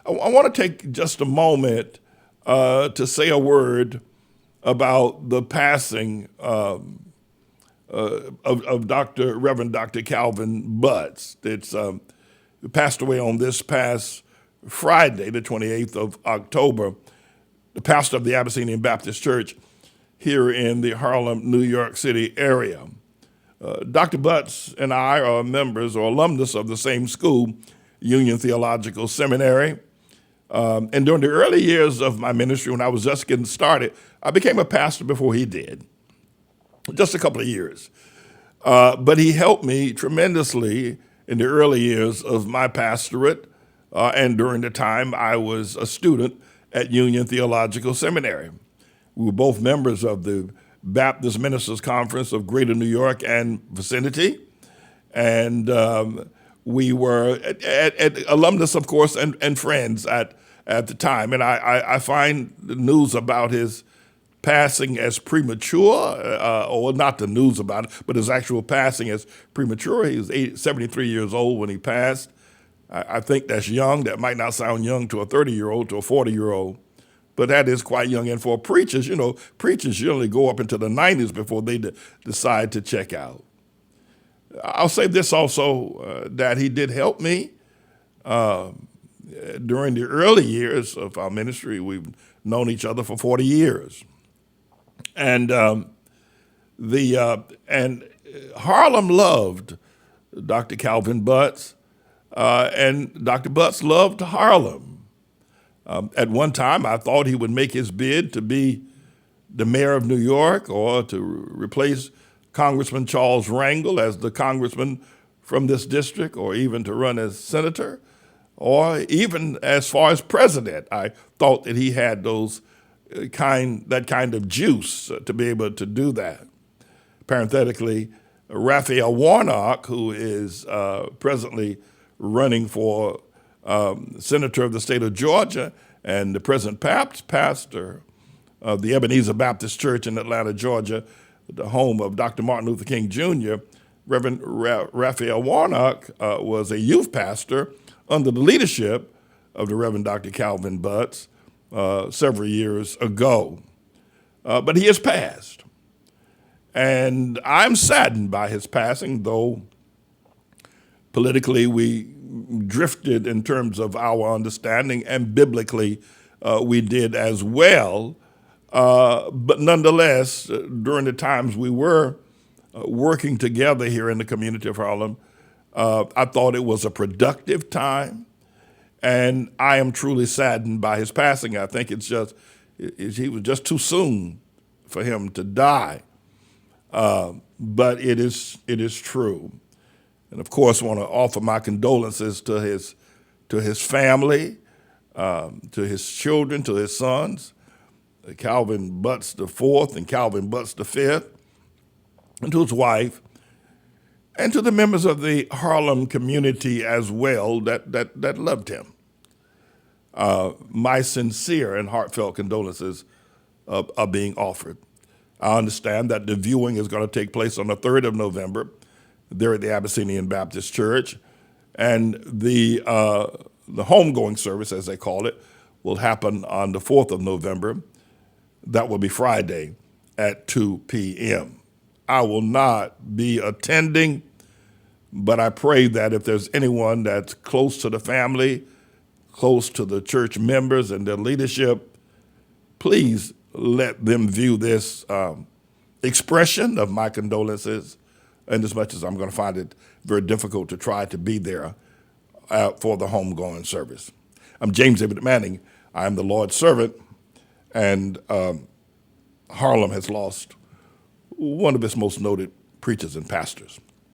I want to take just a moment to say a word about the passing of Reverend Dr. Calvin Butts. It's passed away on this past Friday, the 28th of October, the pastor of the Abyssinian Baptist Church here in the Harlem, New York City area. Dr. Butts and I are members or alumnus of the same school, Union Theological Seminary. And during the early years of my ministry, when I was just getting started, I became a pastor before he did, just a couple of years. But he helped me tremendously in the early years of my pastorate and during the time I was a student at Union Theological Seminary. We were both members of the Baptist Ministers Conference of Greater New York and vicinity. And we were alumnus, of course, and friends at the time. And I find the news about his passing as premature, or not the news about it, but his actual passing as premature. He was 73 years old when he passed. I think that's young. That might not sound young to a 30-year-old, to a 40-year-old, but that is quite young. And for preachers, preachers generally go up into the 90s before they decide to check out. I'll say this also, that he did help me during the early years of our ministry. We've known each other for 40 years. And Harlem loved Dr. Calvin Butts, and Dr. Butts loved Harlem. At one time, I thought he would make his bid to be the mayor of New York or to replace Congressman Charles Rangel as the congressman from this district, or even to run as senator, or even as far as president. I thought that he had that kind of juice to be able to do that. Parenthetically, Raphael Warnock, who is presently running for senator of the state of Georgia and the present pastor of the Ebenezer Baptist Church in Atlanta, Georgia, the home of Dr. Martin Luther King Jr., Reverend Raphael Warnock was a youth pastor under the leadership of the Reverend Dr. Calvin Butts several years ago. But he has passed. And I'm saddened by his passing, though politically we drifted in terms of our understanding, and biblically we did as well. But nonetheless, during the times we were working together here in the community of Harlem, I thought it was a productive time, and I am truly saddened by his passing. I think he was just too soon for him to die, but it is true. And of course, I want to offer my condolences to his family, to his children, to his sons, Calvin Butts the fourth and Calvin Butts the fifth, and to his wife, and to the members of the Harlem community as well that loved him. My sincere and heartfelt condolences are being offered. I understand that the viewing is going to take place on the 3rd of November there at the Abyssinian Baptist Church, and the homegoing service, as they call it, will happen on the 4th of November. That will be Friday at 2 p.m. I will not be attending, but I pray that if there's anyone that's close to the family, close to the church members and their leadership, please let them view this expression of my condolences, and as much as I'm going to find it very difficult to try to be there for the homegoing service. I'm James David Manning. I am the Lord's servant, and Harlem has lost one of its most noted preachers and pastors.